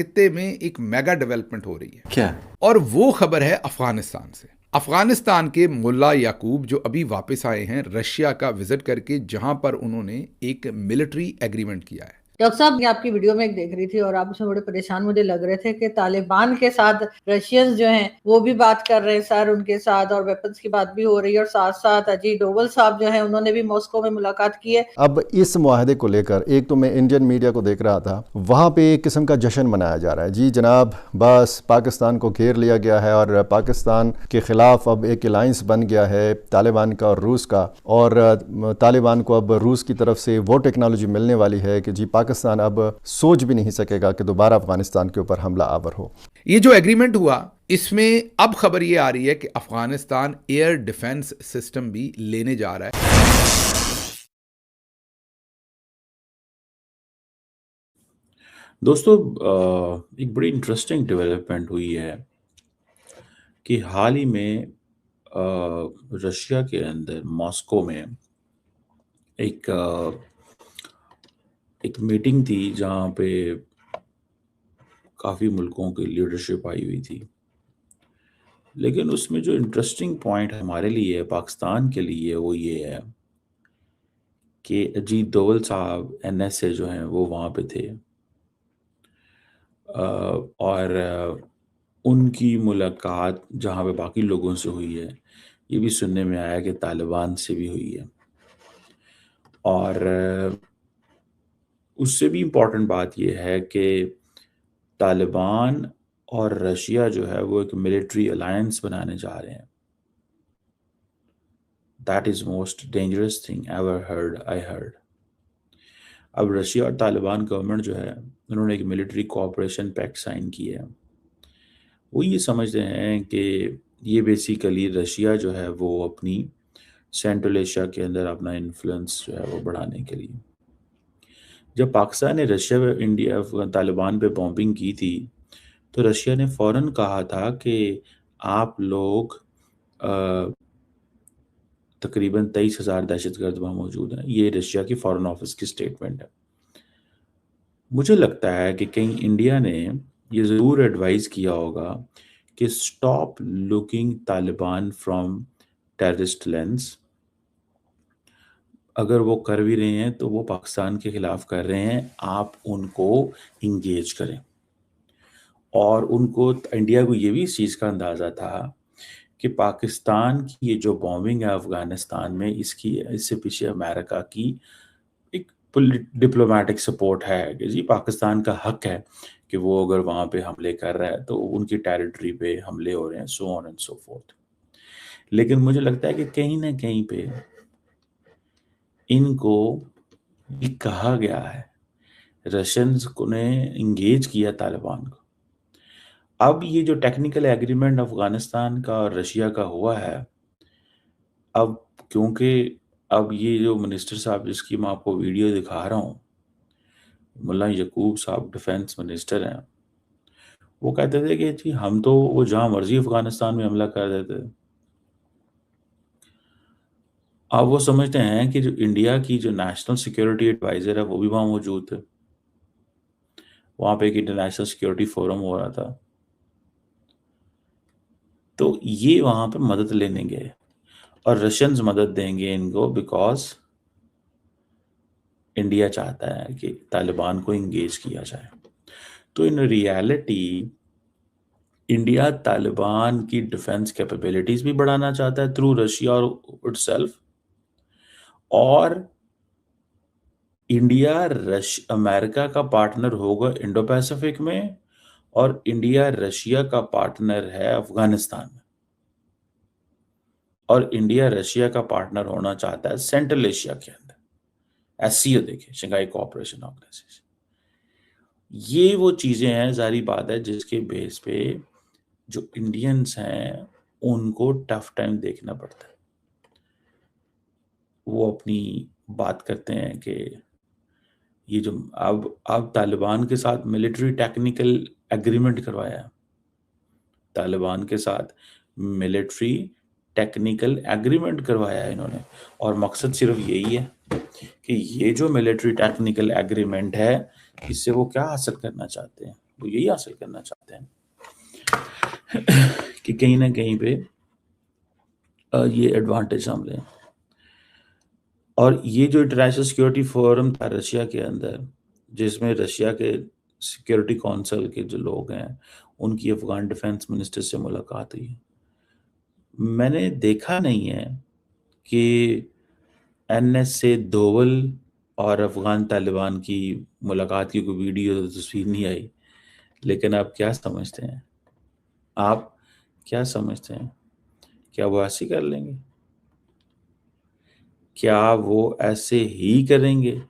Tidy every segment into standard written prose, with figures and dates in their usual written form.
खित्ते में एक मेगा डेवलपमेंट हो रही है। क्या? और वो खबर है अफगानिस्तान से। अफगानिस्तान के मुल्ला याकूब जो अभी वापस आए हैं रशिया का विजिट करके, जहां पर उन्होंने एक मिलिट्री एग्रीमेंट किया है। डॉक्टर साहब, मैं आपकी वीडियो में एक देख रही थी और आप उसमें बड़े परेशान मुझे लग रहे थे कि तालिबान के साथ रशियंस जो हैं वो भी बात कर रहे हैं सर उनके साथ, और वेपन्स की बात भी हो रही है, और साथ साथ अजीत डोवल साहब जो हैं उन्होंने भी मॉस्को में मुलाकात की है। अब इस मुआहदे को लेकर एक तो मैं इंडियन मीडिया को देख रहा था, वहाँ पे एक किस्म का जश्न मनाया जा रहा है। जी जनाब, बस पाकिस्तान को घेर लिया गया है और पाकिस्तान के खिलाफ अब एक अलायंस बन गया है तालिबान का और रूस का, और तालिबान को अब रूस की तरफ से वो टेक्नोलॉजी मिलने वाली है कि जी पाकिस्तान अब सोच भी नहीं सकेगा कि दोबारा अफगानिस्तान के ऊपर हमला आवर हो। ये जो एग्रीमेंट हुआ, इसमें अब खबर ये आ रही है कि अफगानिस्तान एयर डिफेंस सिस्टम भी लेने जा रहा है। दोस्तों, एक बड़ी इंटरेस्टिंग डेवलपमेंट हुई है कि हाल ही में रशिया के अंदर मॉस्को में एक मीटिंग थी जहाँ पे काफ़ी मुल्कों की लीडरशिप आई हुई थी। लेकिन उसमें जो इंटरेस्टिंग पॉइंट हमारे लिए, पाकिस्तान के लिए, वो ये है कि अजीत डोवल साहब NSA जो हैं वो वहाँ पे थे, और उनकी मुलाकात जहाँ पे बाकी लोगों से हुई है, ये भी सुनने में आया कि तालिबान से भी हुई है। और उससे भी इम्पोर्टेंट बात ये है कि तालिबान और रशिया जो है वो एक मिलिट्री अलायंस बनाने जा रहे हैं। That is most dangerous thing ever heard I heard. अब रशिया और तालिबान गवर्नमेंट जो है उन्होंने एक मिलिट्री कोऑपरेशन पैक्ट साइन किया है। वो ये समझते हैं कि ये बेसिकली रशिया जो है वो अपनी सेंट्रल एशिया के अंदर अपना इन्फ्लुएंस जो है वो बढ़ाने के लिए। जब पाकिस्तान ने रशिया इंडिया तालिबान पे बॉम्बिंग की थी तो रशिया ने फ़ौरन कहा था कि आप लोग तकरीबन 23,000 दहशतगर्द वहाँ मौजूद हैं। ये रशिया की फॉरेन ऑफिस की स्टेटमेंट है। मुझे लगता है कि कहीं इंडिया ने ये ज़रूर एडवाइस किया होगा कि stop looking Taliban from terrorist lens. अगर वो कर भी रहे हैं तो वो पाकिस्तान के खिलाफ कर रहे हैं, आप उनको इंगेज करें। और उनको, इंडिया को ये भी इस चीज़ का अंदाज़ा था कि पाकिस्तान की ये जो बॉम्बिंग है अफ़गानिस्तान में, इससे पीछे अमेरिका की एक डिप्लोमेटिक सपोर्ट है कि जी पाकिस्तान का हक है कि वो अगर वहाँ पे हमले कर रहा है तो उनकी टेरिटरी पे हमले हो रहे हैं, so on and so fourth. लेकिन मुझे लगता है कि कहीं ना कहीं पे इनको ये कहा गया है, रशियंस को ने इंगेज किया तालिबान को। अब ये जो टेक्निकल एग्रीमेंट अफगानिस्तान का और रशिया का हुआ है, अब क्योंकि अब ये जो मिनिस्टर साहब जिसकी मैं आपको वीडियो दिखा रहा हूँ, मुल्ला याकूब साहब डिफेंस मिनिस्टर हैं, वो कहते थे कि जी हम तो वो जहाँ मर्जी अफगानिस्तान में हमला कर देते। अब वो समझते हैं कि जो इंडिया की जो नेशनल सिक्योरिटी एडवाइजर है वो भी वहाँ मौजूद थे। वहाँ पे एक इंटरनेशनल सिक्योरिटी फोरम हो रहा था, तो ये वहाँ पे मदद लेने गए और रशियंस मदद देंगे इनको बिकॉज इंडिया चाहता है कि तालिबान को इंगेज किया जाए। तो इन रियलिटी इंडिया तालिबान की डिफेंस कैपेबिलिटीज भी बढ़ाना चाहता है थ्रू रशिया और इटसेल्फ, और इंडिया अमेरिका का पार्टनर होगा इंडो पैसिफिक में, और इंडिया रशिया का पार्टनर है अफगानिस्तान में, और इंडिया रशिया का पार्टनर होना चाहता है सेंट्रल एशिया के अंदर। SCO देखिए, शंघाई कोऑपरेशन ऑर्गेनाइजेशन। ये वो चीजें हैं, जारी बात है, जिसके बेस पे जो इंडियंस हैं उनको टफ टाइम देखना पड़ता है। वो अपनी बात करते हैं कि ये जो अब तालिबान के साथ मिलिट्री टेक्निकल एग्रीमेंट करवाया, तालिबान के साथ मिलिट्री टेक्निकल एग्रीमेंट करवाया है इन्होंने, और मकसद सिर्फ यही है कि ये जो मिलिट्री टेक्निकल एग्रीमेंट है, इससे वो क्या हासिल करना चाहते हैं। वो यही हासिल करना चाहते हैं कि कहीं ना कहीं पे ये एडवांटेज हम लें। और ये जो इंटरनेशनल सिक्योरिटी फोरम था रशिया के अंदर, जिसमें रशिया के सिक्योरिटी काउंसिल के जो लोग हैं उनकी अफगान डिफेंस मिनिस्टर से मुलाकात हुई, मैंने देखा नहीं है कि NSA दोवल और अफगान तालिबान की मुलाकात की कोई वीडियो तस्वीर नहीं आई। लेकिन आप क्या समझते हैं, आप क्या समझते हैं, क्या वो ऐसे कर लेंगे? क्या वो ऐसे ही करेंगे?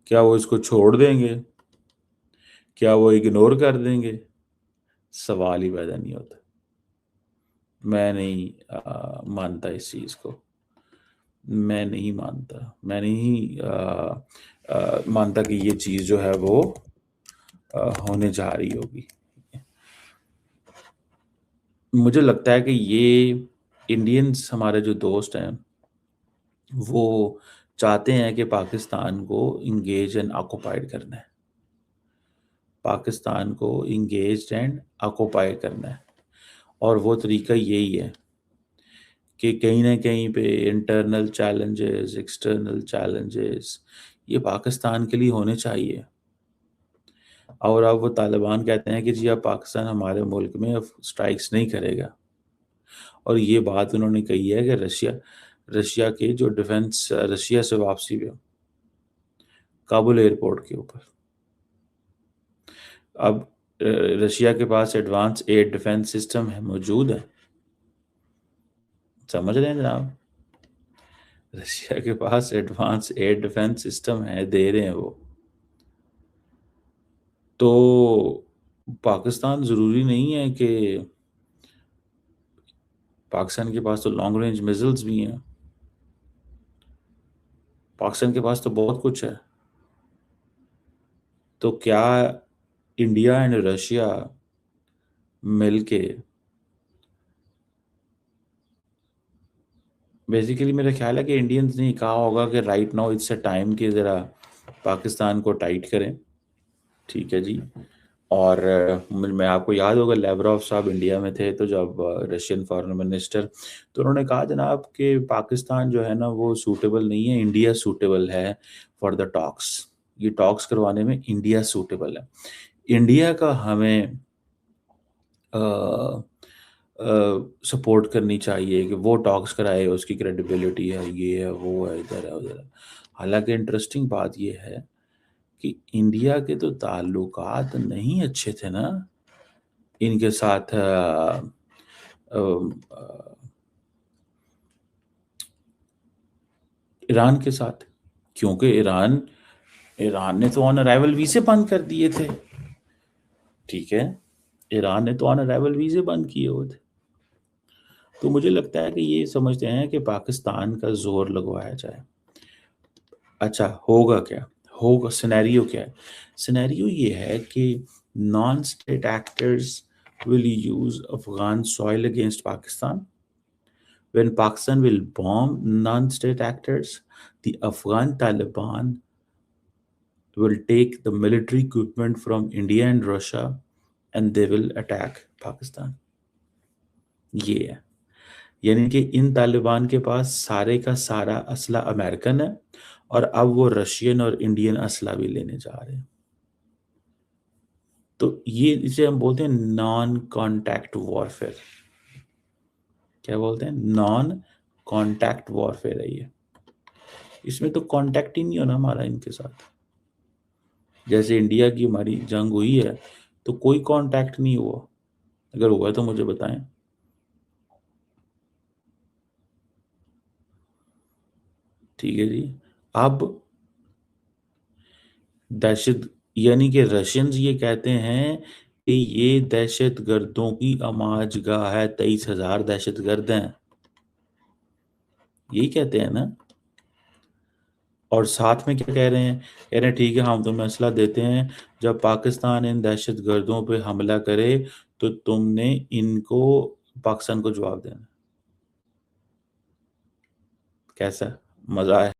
क्या वो इसको छोड़ देंगे? क्या वो इग्नोर कर देंगे? सवाल ही पैदा नहीं होता। मैं नहीं मानता इस चीज को, मैं नहीं मानता, मैं नहीं मानता कि ये चीज जो है वो होने जा रही होगी। मुझे लगता है कि ये इंडियंस हमारे जो दोस्त हैं वो चाहते हैं कि पाकिस्तान को इंगेज एंड ऑक्युपाइड करना है, पाकिस्तान को इंगेज एंड ऑक्युपाई करना है। और वो तरीका यही है कि कहीं ना कहीं पे इंटरनल चैलेंजेस, एक्सटर्नल चैलेंजेस ये पाकिस्तान के लिए होने चाहिए। और अब वो तालिबान कहते हैं कि जी अब पाकिस्तान हमारे मुल्क में अब स्ट्राइक्स नहीं करेगा। और ये बात उन्होंने कही है कि रशिया के जो डिफेंस, रशिया से वापसी पे काबुल एयरपोर्ट के ऊपर अब रशिया के पास एडवांस एयर डिफेंस सिस्टम है, मौजूद है। समझ रहे हैं जनाब? रशिया के पास एडवांस एयर डिफेंस सिस्टम है, दे रहे हैं वो। तो पाकिस्तान ज़रूरी नहीं है कि पाकिस्तान के पास तो लॉन्ग रेंज मिसाइल्स भी हैं, पाकिस्तान के पास तो बहुत कुछ है। तो क्या इंडिया एंड रशिया मिलके, बेसिकली मेरा ख्याल है कि इंडियंस ने कहा होगा कि right now it's a time कि ज़रा पाकिस्तान को टाइट करें, ठीक है जी। और मैं आपको याद होगा लेवरॉव साहब इंडिया में थे तो जब रशियन फॉरेन मिनिस्टर, तो उन्होंने कहा जनाब कि पाकिस्तान जो है ना वो सूटेबल नहीं है, इंडिया सूटेबल है फॉर द टॉक्स। ये टॉक्स करवाने में इंडिया सूटेबल है। इंडिया का हमें सपोर्ट करनी चाहिए कि वो टॉक्स कराए, उसकी क्रेडिबिलिटी है, ये है, वो है, इधर है, उधर है। हालांकि इंटरेस्टिंग बात ये है कि इंडिया के तो ताल्लुकात नहीं अच्छे थे ना इनके साथ, ईरान के साथ, क्योंकि ईरान ने तो ऑन अराइवल वीजे बंद कर दिए थे, ठीक है, ईरान ने तो ऑन अराइवल वीजे बंद किए हुए थे। तो मुझे लगता है कि ये समझते हैं कि पाकिस्तान का जोर लगवाया जाए। अच्छा होगा क्या, होगा सिनेरियो क्या है? सिनेरियो ये है कि non state actors will use Afghan soil against Pakistan. When Pakistan will bomb non-state actors, the Afghan Taliban will take the military equipment from India and Russia and they will attack Pakistan. ये है, यानी कि इन तालिबान के पास सारे का सारा असला अमेरिकन है और अब वो रशियन और इंडियन असला भी लेने जा रहे हैं। तो ये इसे हम बोलते हैं नॉन कॉन्टैक्ट वॉरफेयर। क्या बोलते हैं? नॉन कॉन्टैक्ट वॉरफेयर है ये। इसमें तो कांटेक्ट ही नहीं होना हमारा इनके साथ। जैसे इंडिया की हमारी जंग हुई है तो कोई कांटेक्ट नहीं हुआ, अगर हुआ तो मुझे बताएं। ठीक है जी। अब दहशत, यानी कि रशियंस ये कहते हैं कि ये दहशत गर्दों की अमाजगाह है, 23,000 दहशत गर्द हैं, यही कहते हैं ना। और साथ में क्या कह रहे हैं? कह रहे हैं ठीक है हम तुम्हें असला देते हैं, जब पाकिस्तान इन दहशत गर्दों पे हमला करे तो तुमने इनको, पाकिस्तान को जवाब देना। कैसा मजा है?